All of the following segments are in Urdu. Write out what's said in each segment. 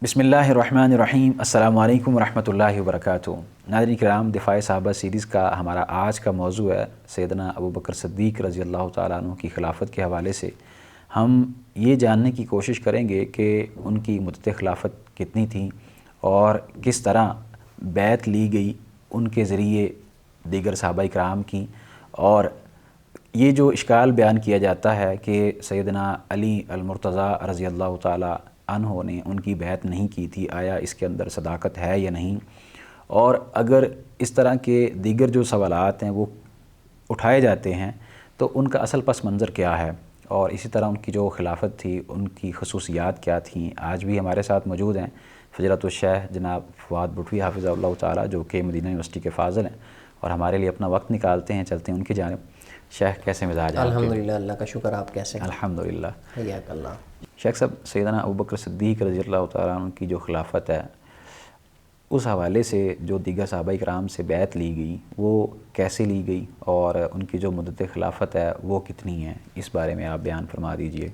بسم اللہ الرحمن الرحیم۔ السلام علیکم ورحمۃ اللہ وبرکاتہ۔ ناظرین کرام، دفاع صحابہ سیریز کا ہمارا آج کا موضوع ہے سیدنا ابوبکر صدیق رضی اللہ تعالیٰ عنہ کی خلافت کے حوالے سے ہم یہ جاننے کی کوشش کریں گے کہ ان کی مدت خلافت کتنی تھی اور کس طرح بیعت لی گئی ان کے ذریعے دیگر صحابہ کرام کی۔ اور یہ جو اشکال بیان کیا جاتا ہے کہ سیدنا علی المرتضیٰ رضی اللہ تعالیٰ عنہ نے ان کی بیعت نہیں کی تھی، آیا اس کے اندر صداقت ہے یا نہیں؟ اور اگر اس طرح کے دیگر جو سوالات ہیں وہ اٹھائے جاتے ہیں تو ان کا اصل پس منظر کیا ہے، اور اسی طرح ان کی جو خلافت تھی ان کی خصوصیات کیا تھیں۔ آج بھی ہمارے ساتھ موجود ہیں فضیلۃ الشیخ جناب فواد بھٹوی حافظہ اللہ تعالیٰ، جو کہ مدینہ یونیورسٹی کے فاضل ہیں اور ہمارے لیے اپنا وقت نکالتے ہیں۔ چلتے ہیں ان کی جانب۔ شیخ کیسے مزاج ہیں؟ الحمدللہ، اللہ کا شکر۔ آپ کیسے ہیں؟ الحمدللہ۔ حیاک اللہ۔ شیخ صاحب، سیدنا ابوبکر صدیق رضی اللہ تعالیٰ عنہ کی جو خلافت ہے اس حوالے سے جو دیگر صحابہ کرام سے بیعت لی گئی وہ کیسے لی گئی، اور ان کی جو مدت خلافت ہے وہ کتنی ہے، اس بارے میں آپ بیان فرما دیجئے۔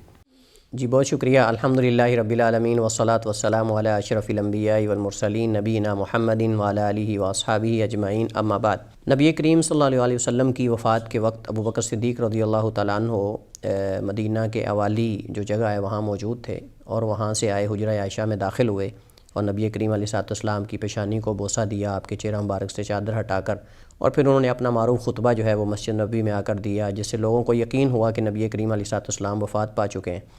جی بہت شکریہ۔ الحمدللہ رب العالمین والصلاة والسلام علی اشرف الانبیاء والمرسلین نبینا محمد وعلی آلہ واصحابہ اجمعین، اما بعد۔ نبی کریم صلی اللہ علیہ وسلم کی وفات کے وقت ابوبکر صدیق رضی اللہ تعالیٰ عنہ مدینہ کے اوالی جو جگہ ہے وہاں موجود تھے، اور وہاں سے آئے حجرہ عائشہ میں داخل ہوئے اور نبی کریم علیہ السلام کی پیشانی کو بوسہ دیا، آپ کے چہرہ مبارک سے چادر ہٹا کر، اور پھر انہوں نے اپنا معروف خطبہ جو ہے وہ مسجد نبوی میں آ کر دیا، جس سے لوگوں کو یقین ہوا کہ نبی کریم علیہ السلام وفات پا چکے ہیں۔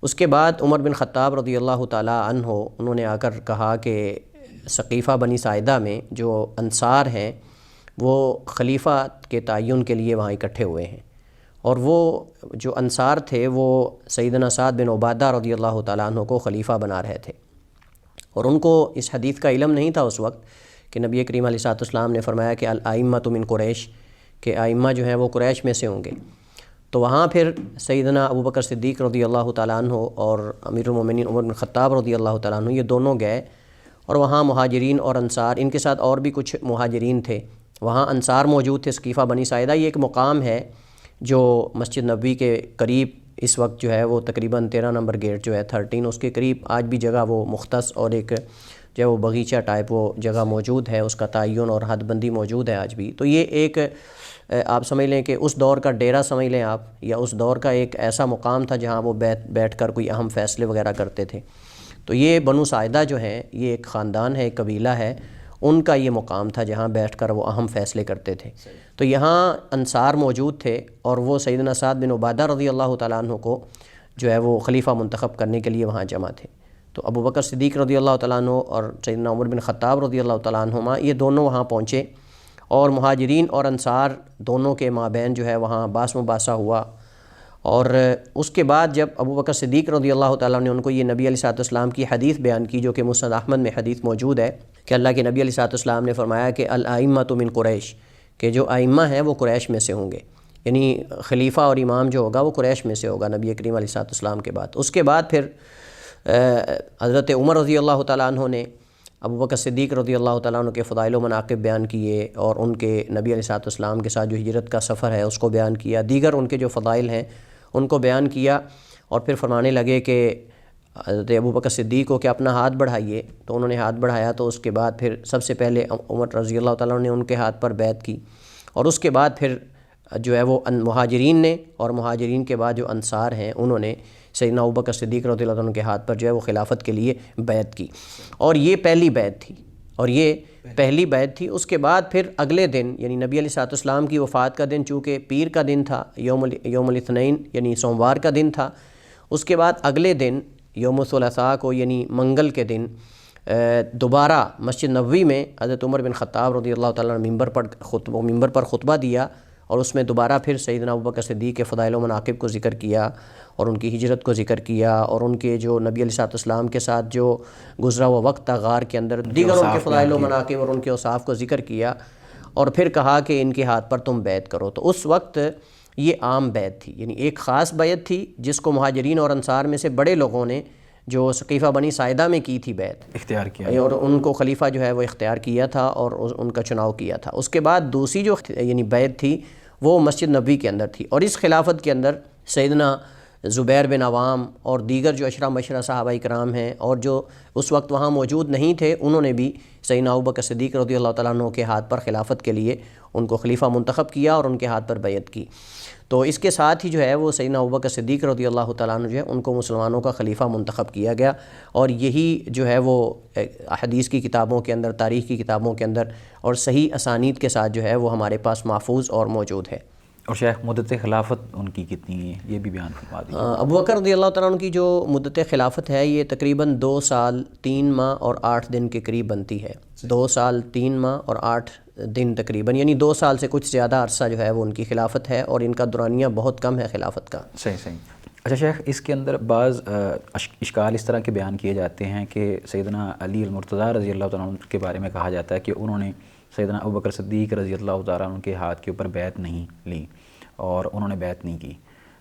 اس کے بعد عمر بن خطاب رضی اللہ تعالیٰ عنہ انہوں نے آ کر کہا کہ ثقیفہ بنی ساعدہ میں جو انصار ہیں وہ خلیفہ کے تعین کے لیے وہاں اکٹھے ہوئے ہیں، اور وہ جو انصار تھے وہ سیدنا سعد بن عبادہ رضی اللہ تعالیٰ عنہ کو خلیفہ بنا رہے تھے، اور ان کو اس حدیث کا علم نہیں تھا اس وقت کہ نبی کریم علیہ السلام نے فرمایا کہ الائمۃ من قریش، کہ ائمہ جو ہیں وہ قریش میں سے ہوں گے۔ تو وہاں پھر سیدنا ابوبکر صدیق رضی اللہ تعالیٰ عنہ اور امیر المومنین عمر بن خطاب رضی اللہ تعالیٰ عنہ یہ دونوں گئے، اور وہاں مہاجرین اور انصار، ان کے ساتھ اور بھی کچھ مہاجرین تھے، وہاں انصار موجود تھے۔ ثقیفہ بنی ساعدہ یہ ایک مقام ہے جو مسجد نبوی کے قریب اس وقت جو ہے وہ تقریباً 13 نمبر گیٹ جو ہے 13، اس کے قریب آج بھی جگہ وہ مختص اور ایک جو ہے وہ باغیچہ ٹائپ وہ جگہ موجود ہے، اس کا تعین اور حد بندی موجود ہے آج بھی۔ تو یہ ایک آپ سمجھ لیں کہ اس دور کا ڈیرہ سمجھ لیں آپ، یا اس دور کا ایک ایسا مقام تھا جہاں وہ بیٹھ کر کوئی اہم فیصلے وغیرہ کرتے تھے۔ تو یہ بنو ساعدہ جو ہیں یہ ایک خاندان ہے، ایک قبیلہ ہے، ان کا یہ مقام تھا جہاں بیٹھ کر وہ اہم فیصلے کرتے تھے۔ تو یہاں انصار موجود تھے، اور وہ سیدنا سعد بن عبادہ رضی اللہ تعالیٰ عنہ کو جو ہے وہ خلیفہ منتخب کرنے کے لیے وہاں جمع تھے۔ تو ابوبکر صدیق رضی اللہ تعالیٰ عنہ اور سیدنا عمر بن خطاب رضی اللہ تعالیٰ عنہما یہ دونوں وہاں پہنچے، اور مہاجرین اور انصار دونوں کے مابین جو ہے وہاں باس مباحثہ ہوا۔ اور اس کے بعد جب ابوبکر صدیق رضی اللہ تعالیٰ نے ان کو یہ نبی علیہ السلام کی حدیث بیان کی، جو کہ مسند احمد میں حدیث موجود ہے کہ اللہ کے نبی علیہ السلام نے فرمایا کہ الائمۃ من قریش، کہ جو ائمہ ہیں وہ قریش میں سے ہوں گے، یعنی خلیفہ اور امام جو ہوگا وہ قریش میں سے ہوگا نبی کریم علیہ السلام کے بعد۔ اس کے بعد پھر حضرت عمر رضی اللہ تعالیٰ عنہ نے ابوبکر صدیق رضی اللہ تعالیٰ عنہ کے فضائل و مناقب بیان کیے، اور ان کے نبی علیہ السلام کے ساتھ جو ہجرت کا سفر ہے اس کو بیان کیا، دیگر ان کے جو فضائل ہیں ان کو بیان کیا، اور پھر فرمانے لگے کہ حضرت ابوبکر صدیق کو کہ اپنا ہاتھ بڑھائیے۔ تو انہوں نے ہاتھ بڑھایا، تو اس کے بعد پھر سب سے پہلے عمر رضی اللہ تعالیٰ عنہ نے ان کے ہاتھ پر بیعت کی، اور اس کے بعد پھر جو ہے وہ مہاجرین نے، اور مہاجرین کے بعد جو انصار ہیں انہوں نے سیدنا ابوبکر صدیق رضی اللہ عنہ کے ہاتھ پر جو ہے وہ خلافت کے لیے بیعت کی، اور یہ پہلی بیعت تھی، اور یہ پہلی بیعت تھی۔ اس کے بعد پھر اگلے دن یعنی نبی علیہ السلام کی وفات کا دن چونکہ پیر کا دن تھا، یوم الاثنین یعنی سوموار کا دن تھا، اس کے بعد اگلے دن یوم الثلاثاء کو یعنی منگل کے دن دوبارہ مسجد نبوی میں حضرت عمر بن خطاب رضی اللہ تعالیٰ عنہ ممبر پر خطبہ دیا، اور اس میں دوبارہ پھر سیدنا ابوبکر صدیق کے فضائل و مناقب کو ذکر کیا، اور ان کی ہجرت کو ذکر کیا، اور ان کے جو نبی علیہ السلام کے ساتھ جو گزرا ہوا وقت تھا غار کے اندر، دیگر ان کے فضائل و مناقب اور ان کے اوصاف کو ذکر کیا، اور پھر کہا کہ ان کے ہاتھ پر تم بیعت کرو۔ تو اس وقت یہ عام بیعت تھی، یعنی ایک خاص بیعت تھی جس کو مہاجرین اور انصار میں سے بڑے لوگوں نے جو ثقیفہ بنی ساعدہ میں کی تھی بیعت اختیار کیا، اور ان کو خلیفہ جو ہے وہ اختیار کیا تھا اور ان کا چناؤ کیا تھا۔ اس کے بعد دوسری جو یعنی بیعت تھی وہ مسجد نبوی کے اندر تھی، اور اس خلافت کے اندر سیدنا زبیر بن عوام اور دیگر جو اشرا مشرا صحابہ کرام ہیں اور جو اس وقت وہاں موجود نہیں تھے، انہوں نے بھی سیدنا ابوبکر صدیق رضی اللہ تعالیٰ عنہ کے ہاتھ پر خلافت کے لیے ان کو خلیفہ منتخب کیا اور ان کے ہاتھ پر بیعت کی۔ تو اس کے ساتھ ہی جو ہے وہ سیدنا ابوبکر صدیق رضی اللہ تعالیٰ عنہ جو ہے ان کو مسلمانوں کا خلیفہ منتخب کیا گیا، اور یہی جو ہے وہ حدیث کی کتابوں کے اندر، تاریخ کی کتابوں کے اندر اور صحیح اسانید کے ساتھ جو ہے وہ ہمارے پاس محفوظ اور موجود ہے۔ اور شیخ مدت خلافت ان کی کتنی ہے یہ بھی بیان فرما دیجیے۔ ابوبکر رضی اللہ تعالیٰ عنہ کی جو مدت خلافت ہے یہ تقریباً 2 سال 3 ماہ اور 8 دن کے قریب بنتی ہے۔ 2 سال 3 ماہ اور 8 دن تقریباً، یعنی 2 سال سے کچھ زیادہ عرصہ جو ہے وہ ان کی خلافت ہے، اور ان کا دورانیہ بہت کم ہے خلافت کا۔ صحیح۔ اچھا شیخ، اس کے اندر بعض اشکال اس طرح کے بیان کیے جاتے ہیں کہ سیدنا علی المرتضیٰ رضی اللہ تعالیٰ عنہ کے بارے میں کہا جاتا ہے کہ انہوں نے سیدنا ابوبکر صدیق رضی اللہ تعالیٰ عنہ کے ہاتھ کے اوپر بیعت نہیں لی اور انہوں نے بیعت نہیں کی،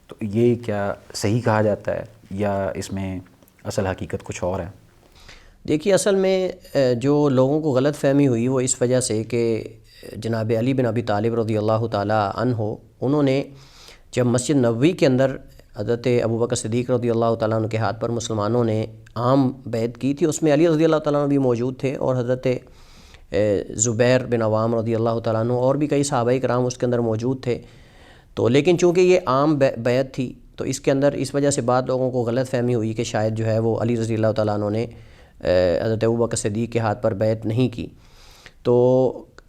تو یہ کیا صحیح کہا جاتا ہے یا اس میں اصل حقیقت کچھ اور ہے؟ دیکھیے، اصل میں جو لوگوں کو غلط فہمی ہوئی وہ اس وجہ سے کہ جناب علی بن ابی طالب رضی اللہ تعالیٰ عنہ انہوں نے جب مسجد نبوی کے اندر حضرت ابوبکر صدیق رضی اللہ تعالیٰ عنہ کے ہاتھ پر مسلمانوں نے عام بیعت کی تھی، اس میں علی رضی اللہ تعالیٰ عنہ بھی موجود تھے اور حضرت زبیر بن عوام رضی اللہ تعالیٰ عنہ اور بھی کئی صحابہ کرام اس کے اندر موجود تھے۔ تو لیکن چونکہ یہ عام بیعت تھی تو اس کے اندر اس وجہ سے بعض لوگوں کو غلط فہمی ہوئی کہ شاید جو ہے وہ علی رضی اللہ تعالیٰ عنہ نے حضرت ابوبکر صدیق کے ہاتھ پر بیعت نہیں کی۔ تو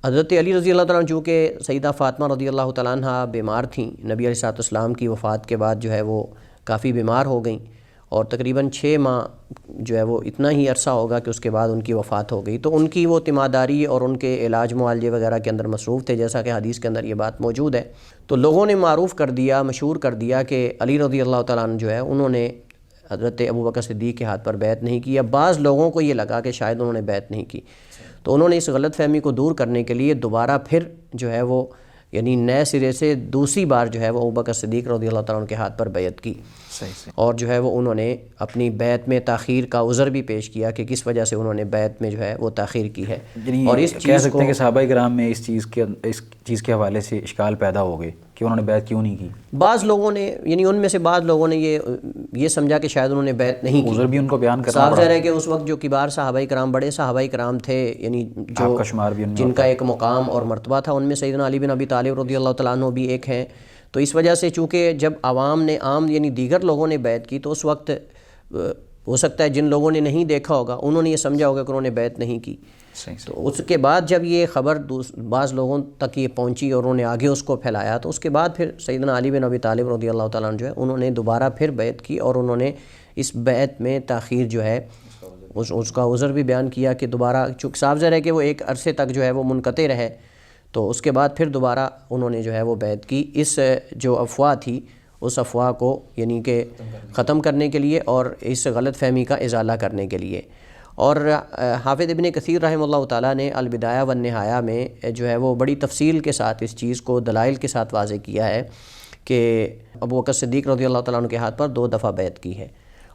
حضرت علی رضی اللہ تعالیٰ عنہ چونکہ سیدہ فاطمہ رضی اللہ تعالیٰ عنہ بیمار تھیں، نبی علیہ السلام کی وفات کے بعد جو ہے وہ کافی بیمار ہو گئیں، اور تقریباً 6 ماہ جو ہے وہ اتنا ہی عرصہ ہوگا کہ اس کے بعد ان کی وفات ہو گئی۔ تو ان کی وہ تیمارداری اور ان کے علاج معالجے وغیرہ کے اندر مصروف تھے، جیسا کہ حدیث کے اندر یہ بات موجود ہے۔ تو لوگوں نے معروف کر دیا، مشہور کر دیا کہ علی رضی اللہ تعالیٰ عنہ جو ہے انہوں نے حضرت ابوبکر صدیق کے ہاتھ پر بیعت نہیں کی، یا بعض لوگوں کو یہ لگا کہ شاید انہوں نے بیعت نہیں کی۔ تو انہوں نے اس غلط فہمی کو دور کرنے کے لیے دوبارہ پھر جو ہے وہ یعنی نئے سرے سے دوسری بار جو ہے وہ ابوبکر صدیق رضی اللہ تعالیٰ عنہ کے ہاتھ پر بیعت کی، اور جو ہے وہ انہوں نے اپنی بیعت میں تاخیر کا عذر بھی پیش کیا کہ کس وجہ سے انہوں نے بیعت میں جو ہے وہ تاخیر کی ہے۔ اور اس کہہ سکتے ہیں کہ صحابہ کرام میں اس چیز کے حوالے سے اشکال پیدا ہو گئے کہ انہوں نے بیعت کیوں نہیں کی۔ بعض لوگوں نے یعنی ان میں سے بعض لوگوں نے یہ سمجھا کہ شاید انہوں نے بیعت نہیں کی، عذر بھی ان کو بیان کرنا صاف ظاہر ہے کہ اس وقت جو کبار صحابہ کرام، بڑے صحابہ کرام تھے، یعنی جو جن کا ایک مقام اور مرتبہ تھا، ان میں سیدنا علی بن ابی طالب رضی اللہ تعالیٰ عنہ بھی ایک ہیں۔ تو اس وجہ سے چونکہ جب عوام نے یعنی دیگر لوگوں نے بیعت کی، تو اس وقت ہو سکتا ہے جن لوگوں نے نہیں دیکھا ہوگا انہوں نے یہ سمجھا ہوگا کہ انہوں نے بیعت نہیں کی۔ تو اس کے بعد جب یہ خبر بعض لوگوں تک یہ پہنچی اور انہوں نے آگے اس کو پھیلایا، تو اس کے بعد پھر سیدنا علی بن ابی طالب رضی اللہ تعالیٰ عنہ جو ہے انہوں نے دوبارہ پھر بیعت کی، اور انہوں نے اس بیعت میں تاخیر جو ہے اس کا عذر بھی بیان کیا کہ دوبارہ، چونکہ صاف ظاہر ہے کہ وہ ایک عرصے تک جو ہے وہ منقطع رہے، تو اس کے بعد پھر دوبارہ انہوں نے جو ہے وہ بیعت کی، اس جو افواہ تھی اس افواہ کو یعنی کہ ختم کرنے کے لیے اور اس غلط فہمی کا ازالہ کرنے کے لیے۔ اور حافظ ابن کثیر رحمہ اللہ تعالیٰ نے البدایہ والنہایہ میں جو ہے وہ بڑی تفصیل کے ساتھ اس چیز کو دلائل کے ساتھ واضح کیا ہے کہ ابوبکر صدیق رضی اللہ تعالیٰ عنہ کے ہاتھ پر 2 دفعہ بیعت کی ہے،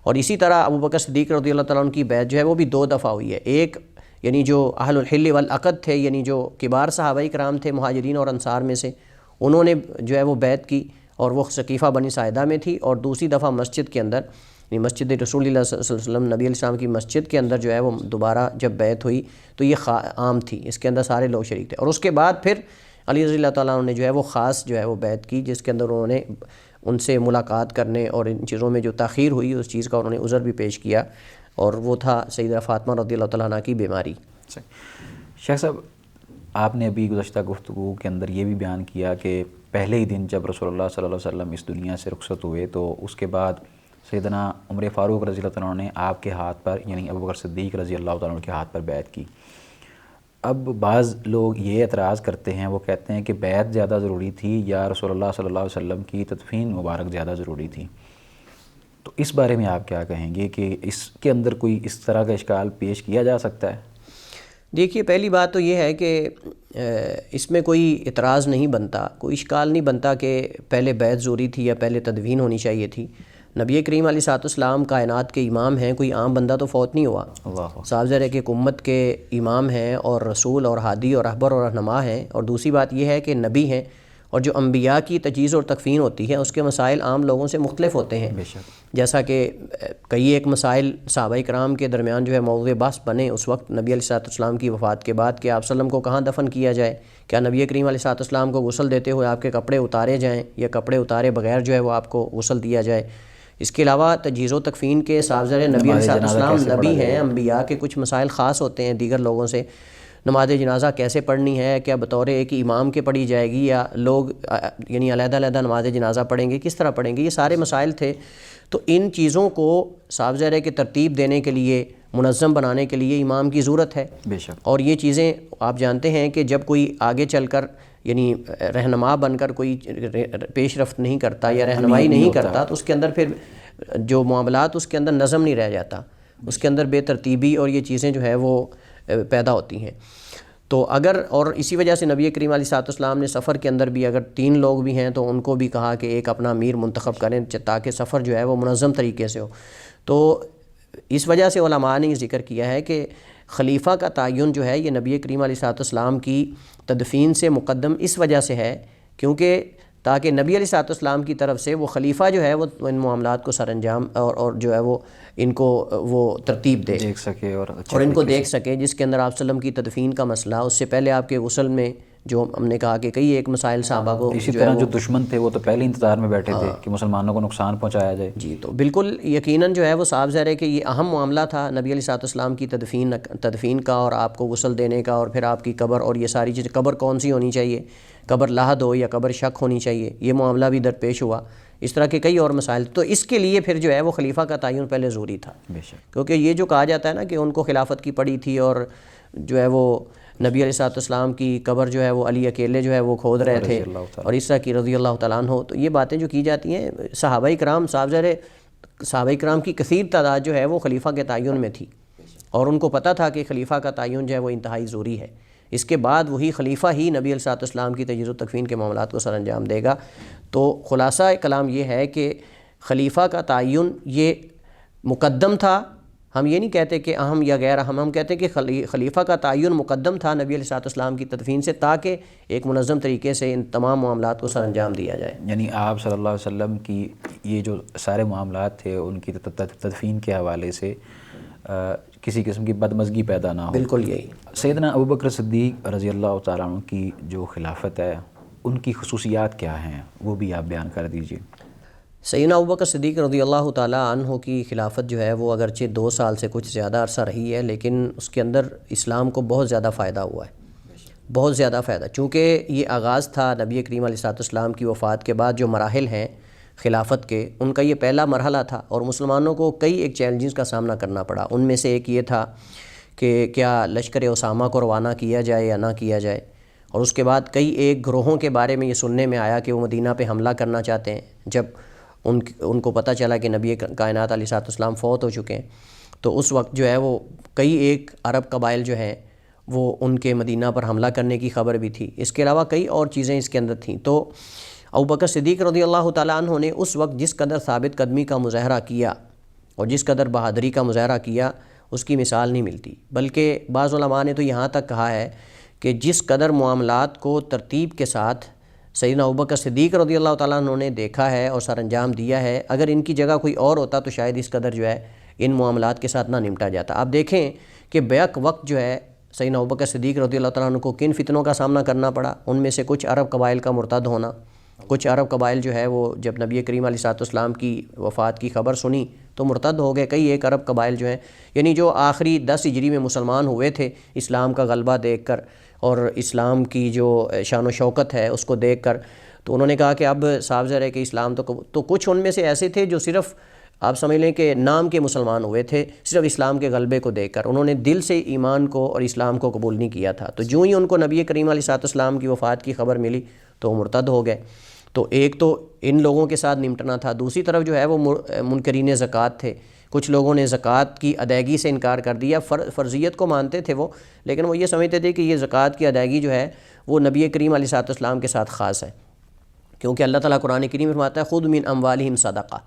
اور اسی طرح ابوبکر صدیق رضی اللہ تعالیٰ عنہ کی بیعت جو ہے وہ بھی 2 دفعہ ہوئی ہے۔ ایک یعنی جو اہل الحل والعقد تھے، یعنی جو کبار صحابہ کرام تھے مہاجرین اور انصار میں سے، انہوں نے جو ہے وہ بیعت کی، اور وہ سقیفہ بنی ساعدہ میں تھی، اور دوسری دفعہ مسجد کے اندر یعنی مسجد رسول اللہ صلی اللہ علیہ وسلم نبی علیہ السلام کی مسجد کے اندر جو ہے وہ دوبارہ جب بیعت ہوئی تو یہ عام تھی، اس کے اندر سارے لوگ شریک تھے۔ اور اس کے بعد پھر علی رضی اللہ تعالیٰ عنہ نے جو ہے وہ خاص جو ہے وہ بیعت کی، جس کے اندر انہوں نے ان سے ملاقات کرنے اور ان چیزوں میں جو تاخیر ہوئی اس چیز کا انہوں نے عذر بھی پیش کیا، اور وہ تھا سیدہ فاطمہ رضی اللہ تعالیٰ عنہ کی بیماری۔ شیخ صاحب، آپ نے ابھی گزشتہ گفتگو کے اندر یہ بھی بیان کیا کہ پہلے ہی دن جب رسول اللہ صلی اللہ علیہ وسلم اس دنیا سے رخصت ہوئے تو اس کے بعد سیدنا عمر فاروق رضی اللہ تعالیٰ عنہ نے آپ کے ہاتھ پر یعنی ابوبکر صدیق رضی اللہ تعالیٰ عنہ کے ہاتھ پر بیعت کی۔ اب بعض لوگ یہ اعتراض کرتے ہیں، وہ کہتے ہیں کہ بیعت زیادہ ضروری تھی یا رسول اللہ صلی اللہ علیہ وسلم کی تدفین مبارک زیادہ ضروری تھی، تو اس بارے میں آپ کیا کہیں گے کہ اس کے اندر کوئی اس طرح کا اشکال پیش کیا جا سکتا ہے؟ دیکھیے، پہلی بات تو یہ ہے کہ اس میں کوئی اعتراض نہیں بنتا، کوئی اشکال نہیں بنتا کہ پہلے بیعت ضروری تھی یا پہلے تدفین ہونی چاہیے تھی۔ نبی کریم علیہ الصلوۃ والسلام کائنات کے امام ہیں، کوئی عام بندہ تو فوت نہیں ہوا، صاف ظاہر ہے کہ ایک امت کے امام ہیں اور رسول اور ہادی اور رہبر اور رہنما ہیں، اور دوسری بات یہ ہے کہ نبی ہیں، اور جو انبیاء کی تجہیز اور تکفین ہوتی ہے اس کے مسائل عام لوگوں سے مختلف ہوتے ہیں، بے شک، جیسا کہ کئی ایک مسائل صحابہ کرام کے درمیان جو ہے موضوع بحث بنے اس وقت نبی علیہ الصلوۃ والسلام کی وفات کے بعد کہ آپ صلی اللہ علیہ وسلم کو کہاں دفن کیا جائے، کیا نبی کریم علیہ الصلوۃ والسلام کو غسل دیتے ہوئے آپ کے کپڑے اتارے جائیں یا کپڑے اتارے بغیر جو ہے وہ آپ کو غسل دیا جائے۔ اس کے علاوہ تجہیز و تکفین کے صاحب نبی علیہ الصلوۃ والسلام نبی ہیں، انبیاء کے کچھ مسائل خاص ہوتے ہیں دیگر لوگوں سے۔ نماز جنازہ کیسے پڑھنی ہے، کیا بطور ایک امام کے پڑھی جائے گی یا لوگ یعنی علیحدہ علیحدہ نماز جنازہ پڑھیں گے، کس طرح پڑھیں گے، یہ سارے مسائل تھے۔ تو ان چیزوں کو صاف ظاہر ہے کہ ترتیب دینے کے لیے، منظم بنانے کے لیے امام کی ضرورت ہے۔ بے شک، اور یہ چیزیں آپ جانتے ہیں کہ جب کوئی آگے چل کر یعنی رہنما بن کر کوئی پیش رفت نہیں کرتا یا رہنمائی نہیں کرتا تو اس کے اندر پھر جو معاملات اس کے اندر نظم نہیں رہ جاتا، اس کے اندر بے ترتیبی اور یہ چیزیں جو ہے وہ پیدا ہوتی ہیں۔ تو اگر اور اسی وجہ سے نبی کریم علیہ الصلوۃ والسلام نے سفر کے اندر بھی اگر 3 لوگ بھی ہیں تو ان کو بھی کہا کہ ایک اپنا امیر منتخب کریں تاکہ سفر جو ہے وہ منظم طریقے سے ہو۔ تو اس وجہ سے علماء نے یہ ذکر کیا ہے کہ خلیفہ کا تعین جو ہے یہ نبی کریم علیہ الصلوۃ والسلام کی تدفین سے مقدم اس وجہ سے ہے کیونکہ تاکہ نبی علیہ الصلوۃ والسلام کی طرف سے وہ خلیفہ جو ہے وہ ان معاملات کو سر انجام اور جو ہے وہ ان کو وہ ترتیب دے، دیکھ سکے اور ان کو دیکھ سکے، جس کے اندر آپ صلی اللہ علیہ وسلم کی تدفین کا مسئلہ، اس سے پہلے آپ کے غسل میں جو ہم نے کہا کہ کئی ایک مسائل صحابہ کو اسی طرح جو دشمن تھے وہ تو پہلے انتظار میں بیٹھے تھے کہ مسلمانوں کو نقصان پہنچایا جائے۔ جی، تو بالکل یقیناً جو ہے وہ صاف ظاہر ہے کہ یہ اہم معاملہ تھا نبی علیہ الصلوۃ والسلام کی تدفین کا اور آپ کو غسل دینے کا، اور پھر آپ کی قبر اور یہ ساری چیزیں، قبر کون سی ہونی چاہیے، قبر لاحد ہو یا قبر شک ہونی چاہیے، یہ معاملہ بھی درپیش ہوا۔ اس طرح کے کئی اور مسائل، تو اس کے لیے پھر جو ہے وہ خلیفہ کا تعین پہلے ضروری تھا، بے شک، کیونکہ یہ جو کہا جاتا ہے نا کہ ان کو خلافت کی پڑی تھی اور جو ہے وہ نبی علیہ الصلوۃ والسلام کی قبر جو ہے وہ علی اکیلے جو ہے وہ کھود رہے تھے اور اس طرح کی رضی اللہ تعالیٰ عنہ، تو یہ باتیں جو کی جاتی ہیں صحابہ کرام صاحب ظاہر صحابہ کرام کی کثیر تعداد جو ہے وہ خلیفہ کے تعین میں تھی اور ان کو پتہ تھا کہ خلیفہ کا تعین جو ہے وہ انتہائی ضروری ہے۔ اس کے بعد وہی خلیفہ ہی نبی علیہ الصلوۃ والسلام کی تجہیز و تکفین کے معاملات کو سر انجام دے گا۔ تو خلاصہ کلام یہ ہے کہ خلیفہ کا تعین یہ مقدم تھا، ہم یہ نہیں کہتے کہ اہم یا غیر اہم، ہم کہتے ہیں کہ خلیفہ کا تعین مقدم تھا نبی علیہ الصلوۃ والسلام کی تدفین سے تاکہ ایک منظم طریقے سے ان تمام معاملات کو سر انجام دیا جائے۔ یعنی آپ صلی اللہ علیہ وسلم کی یہ جو سارے معاملات تھے ان کی تدفین کے حوالے سے کسی قسم کی بدمزگی پیدا نہ ہو۔ بالکل یہی۔ سیدنا ابوبکر صدیق رضی اللہ تعالیٰ عنہ کی جو خلافت ہے ان کی خصوصیات کیا ہیں وہ بھی آپ بیان کر دیجیے۔ سیدنا ابوبکر صدیق رضی اللہ تعالیٰ عنہ کی خلافت جو ہے وہ اگرچہ 2 سال سے کچھ زیادہ عرصہ رہی ہے لیکن اس کے اندر اسلام کو بہت زیادہ فائدہ ہوا ہے، بہت زیادہ فائدہ، چونکہ یہ آغاز تھا نبی کریم علیہ الصلوۃ والسلام کی وفات کے بعد جو مراحل ہیں خلافت کے، ان کا یہ پہلا مرحلہ تھا اور مسلمانوں کو کئی ایک چیلنجز کا سامنا کرنا پڑا۔ ان میں سے ایک یہ تھا کہ کیا لشکر اسامہ کو روانہ کیا جائے یا نہ کیا جائے، اور اس کے بعد کئی ایک گروہوں کے بارے میں یہ سننے میں آیا کہ وہ مدینہ پہ حملہ کرنا چاہتے ہیں۔ جب ان کو پتہ چلا کہ نبی کائنات علیہ الصلوۃ والسلام فوت ہو چکے ہیں تو اس وقت جو ہے وہ کئی ایک عرب قبائل جو ہیں وہ ان کے مدینہ پر حملہ کرنے کی خبر بھی تھی۔ اس کے علاوہ کئی اور چیزیں اس کے اندر تھیں۔ تو ابوبکر صدیق رضی اللہ تعالیٰ عنہ نے اس وقت جس قدر ثابت قدمی کا مظاہرہ کیا اور جس قدر بہادری کا مظاہرہ کیا اس کی مثال نہیں ملتی، بلکہ بعض علماء نے تو یہاں تک کہا ہے کہ جس قدر معاملات کو ترتیب کے ساتھ سیدنا ابوبکر صدیق رضی اللہ تعالیٰ عنہ نے دیکھا ہے اور سر انجام دیا ہے، اگر ان کی جگہ کوئی اور ہوتا تو شاید اس قدر جو ہے ان معاملات کے ساتھ نہ نمٹا جاتا۔ آپ دیکھیں کہ بیک وقت جو ہے سیدنا ابوبکر صدیق رضی اللہ تعالیٰ عنہ کو کن فتنوں کا سامنا کرنا پڑا، ان میں سے کچھ عرب قبائل کا مرتد ہونا، کچھ عرب قبائل جو ہے وہ جب نبی کریم علیہ الصلوۃ والسلام کی وفات کی خبر سنی تو مرتد ہو گئے۔ کئی ایک عرب قبائل جو ہیں یعنی جو آخری 10 ہجری میں مسلمان ہوئے تھے اسلام کا غلبہ دیکھ کر اور اسلام کی جو شان و شوکت ہے اس کو دیکھ کر، تو انہوں نے کہا کہ اب صاف ظاہر ہے کہ اسلام تو کچھ ان میں سے ایسے تھے جو صرف آپ سمجھ لیں کہ نام کے مسلمان ہوئے تھے، صرف اسلام کے غلبے کو دیکھ کر انہوں نے دل سے ایمان کو اور اسلام کو قبول نہیں کیا تھا۔ تو جو ہی ان کو نبی کریم علیہ الصلوۃ والسلام کی وفات کی خبر ملی تو وہ مرتد ہو گئے۔ تو ایک تو ان لوگوں کے ساتھ نمٹنا تھا، دوسری طرف جو ہے وہ منکرین زکوٰۃ تھے، کچھ لوگوں نے زکوٰۃ کی ادائیگی سے انکار کر دیا، فرضیت کو مانتے تھے وہ، لیکن وہ یہ سمجھتے تھے کہ یہ زکوٰۃ کی ادائیگی جو ہے وہ نبی کریم علیہ الصلوۃ والسلام کے ساتھ خاص ہے، کیونکہ اللہ تعالیٰ قرآن کریم میں فرماتا ہے خذ من اموالہم صدقہ،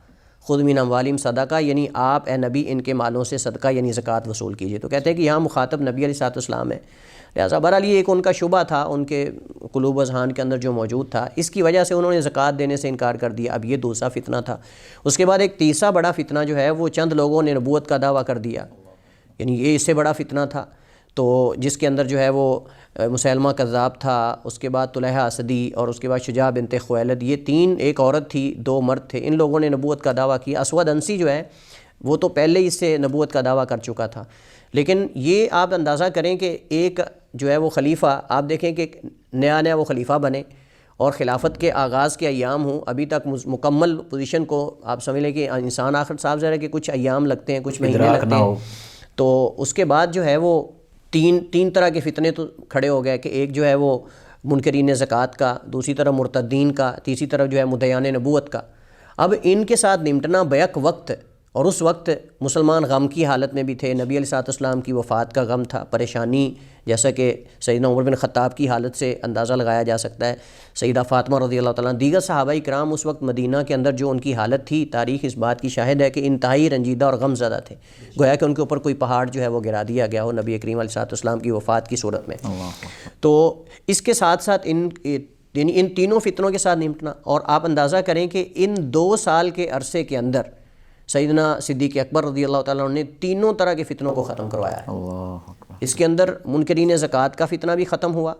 خذ من اموالہم صدقہ، یعنی آپ اے نبی ان کے مالوں سے صدقہ یعنی زکوٰۃ وصول کیجیے۔ تو کہتے ہیں کہ یہاں مخاطب نبی علیہ الصلوۃ والسلام ہے، لہٰذا بہرحال یہ ایک ان کا شبہ تھا ان کے قلوب و اذہان کے اندر جو موجود تھا، اس کی وجہ سے انہوں نے زکوٰۃ دینے سے انکار کر دیا۔ اب یہ دوسرا فتنہ تھا۔ اس کے بعد ایک تیسرا بڑا فتنہ جو ہے وہ چند لوگوں نے نبوت کا دعویٰ کر دیا، یعنی یہ اس سے بڑا فتنہ تھا، تو جس کے اندر جو ہے وہ مسیلمہ کذاب تھا، اس کے بعد طلحہ اسدی، اور اس کے بعد شجاع بنت خویلد، یہ تین، ایک عورت تھی، دو مرد تھے، ان لوگوں نے نبوت کا دعویٰ کیا۔ اسود انسی جو ہے وہ تو پہلے ہی اس سے نبوت کا دعویٰ کر چکا تھا، لیکن یہ آپ اندازہ کریں کہ ایک جو ہے وہ خلیفہ، آپ دیکھیں کہ نیا وہ خلیفہ بنے اور خلافت کے آغاز کے ایام ہوں، ابھی تک مکمل پوزیشن کو آپ سمجھ لیں کہ انسان آخر صاحب ذرا کہ کچھ ایام لگتے ہیں، کچھ مہینے لگتے ہیں، تو اس کے بعد جو ہے وہ تین طرح کے فتنے تو کھڑے ہو گئے کہ ایک جو ہے وہ منکرین زکوٰۃ کا، دوسری طرف مرتدین کا، تیسری طرف جو ہے مدعیان نبوت کا۔ اب ان کے ساتھ نمٹنا بیک وقت، اور اس وقت مسلمان غم کی حالت میں بھی تھے، نبی علیہ الصلوۃ والسلام کی وفات کا غم تھا، پریشانی، جیسا کہ سیدنا عمر بن خطاب کی حالت سے اندازہ لگایا جا سکتا ہے، سیدہ فاطمہ رضی اللہ تعالیٰ، دیگر صحابہ کرام اس وقت مدینہ کے اندر جو ان کی حالت تھی، تاریخ اس بات کی شاہد ہے کہ انتہائی رنجیدہ اور غم زدہ تھے، گویا کہ ان کے اوپر کوئی پہاڑ جو ہے وہ گرا دیا گیا ہو نبی کریم علیہ الصلوۃ والسلام کی وفات کی صورت میں۔ تو اس کے ساتھ ساتھ ان تینوں فتنوں کے ساتھ نمٹنا، اور آپ اندازہ کریں کہ ان 2 سال کے عرصے کے اندر سیدنا صدیق اکبر رضی اللہ تعالیٰ عنہ نے تینوں طرح کے فتنوں کو ختم کروایا ہے۔ اس کے اندر منکرین زکوٰۃ کا فتنہ بھی ختم ہوا،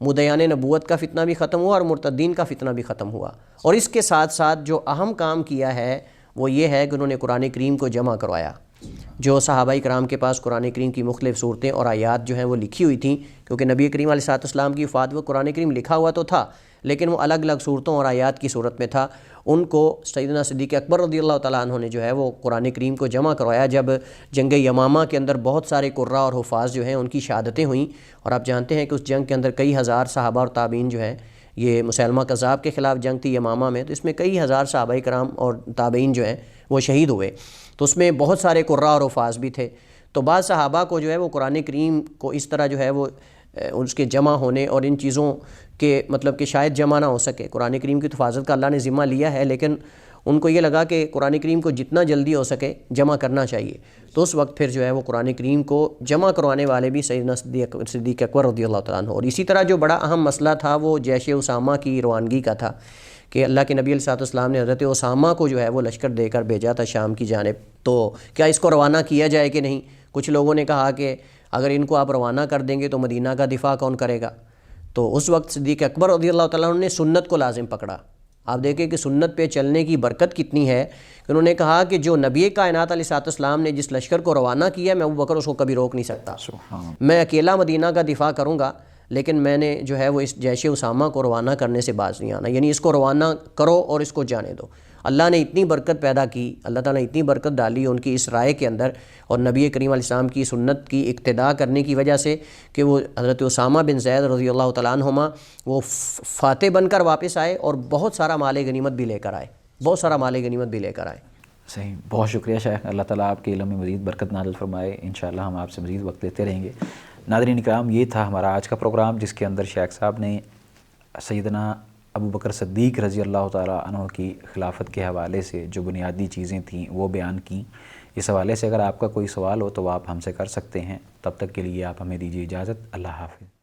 مدعیان نبوت کا فتنہ بھی ختم ہوا، اور مرتدین کا فتنہ بھی ختم ہوا، اور اس کے ساتھ ساتھ جو اہم کام کیا ہے وہ یہ ہے کہ انہوں نے قرآن کریم کو جمع کروایا۔ جو صحابہ کرام کے پاس قرآن کریم کی مختلف صورتیں اور آیات جو ہیں وہ لکھی ہوئی تھیں، کیونکہ نبی کریم علیہ الصلوۃ والسلام کی وفات وہ قرآن کریم لکھا ہوا تو تھا، لیکن وہ الگ الگ صورتوں اور آیات کی صورت میں تھا، ان کو سیدنا صدیق اکبر رضی اللہ تعالیٰ عنہ نے جو ہے وہ قرآن کریم کو جمع کروایا۔ جب جنگ یمامہ کے اندر بہت سارے قراء اور حفاظ جو ہیں ان کی شہادتیں ہوئیں، اور آپ جانتے ہیں کہ اس جنگ کے اندر کئی ہزار صحابہ اور تابعین جو ہیں، یہ مسیلمہ کذاب کے خلاف جنگ تھی یمامہ میں، تو اس میں کئی ہزار صحابہ کرام اور تابعین جو ہیں وہ شہید ہوئے، تو اس میں بہت سارے قراء اور حفاظ بھی تھے۔ تو بعض صحابہ کو جو ہے وہ قرآن کریم کو اس طرح جو ہے وہ اس کے جمع ہونے اور ان چیزوں کے مطلب کہ شاید جمع نہ ہو سکے، قرآن کریم کی حفاظت کا اللہ نے ذمہ لیا ہے، لیکن ان کو یہ لگا کہ قرآن کریم کو جتنا جلدی ہو سکے جمع کرنا چاہیے، تو اس وقت پھر جو ہے وہ قرآن کریم کو جمع کروانے والے بھی سیدنا صدیق اکبر رضی اللہ تعالیٰ عنہ۔ اور اسی طرح جو بڑا اہم مسئلہ تھا وہ جیش اسامہ کی روانگی کا تھا، کہ اللہ کے نبی علیہ الصلوۃ والسلام نے حضرت اسامہ کو جو ہے وہ لشکر دے کر بھیجا تھا شام کی جانب، تو کیا اس کو روانہ کیا جائے کہ نہیں؟ کچھ لوگوں نے کہا کہ اگر ان کو آپ روانہ کر دیں گے تو مدینہ کا دفاع کون کرے گا؟ تو اس وقت صدیق اکبر رضی اللہ تعالیٰ عنہ نے سنت کو لازم پکڑا۔ آپ دیکھیں کہ سنت پہ چلنے کی برکت کتنی ہے، کہ انہوں نے کہا کہ جو نبی کائنات علیہ الصلوۃ والسلام نے جس لشکر کو روانہ کیا، میں ابو بکر اس کو کبھی روک نہیں سکتا، میں اکیلا مدینہ کا دفاع کروں گا، لیکن میں نے جو ہے وہ اس جیش اسامہ کو روانہ کرنے سے باز نہیں آنا، یعنی اس کو روانہ کرو اور اس کو جانے دو۔ اللہ نے اتنی برکت پیدا کی، اللہ تعالیٰ نے اتنی برکت ڈالی ان کی اس رائے کے اندر، اور نبی کریم علیہ السلام کی سنت کی اقتداء کرنے کی وجہ سے کہ وہ حضرت اسامہ بن زید رضی اللہ تعالیٰ عنہما وہ فاتح بن کر واپس آئے، اور بہت سارا مال غنیمت بھی لے کر آئے، بہت سارا مال غنیمت بھی لے کر آئے۔ صحیح، بہت شکریہ شیخ، اللہ تعالیٰ آپ کے علم میں مزید برکت نازل فرمائے، انشاءاللہ ہم آپ سے مزید وقت لیتے رہیں گے۔ ناظرین اکرام، یہ تھا ہمارا آج کا پروگرام، جس کے اندر شیخ صاحب نے سیدنا ابو بکر صدیق رضی اللہ تعالیٰ عنہ کی خلافت کے حوالے سے جو بنیادی چیزیں تھیں وہ بیان کیں۔ اس حوالے سے اگر آپ کا کوئی سوال ہو تو آپ ہم سے کر سکتے ہیں، تب تک کے لیے آپ ہمیں دیجیے اجازت، اللہ حافظ۔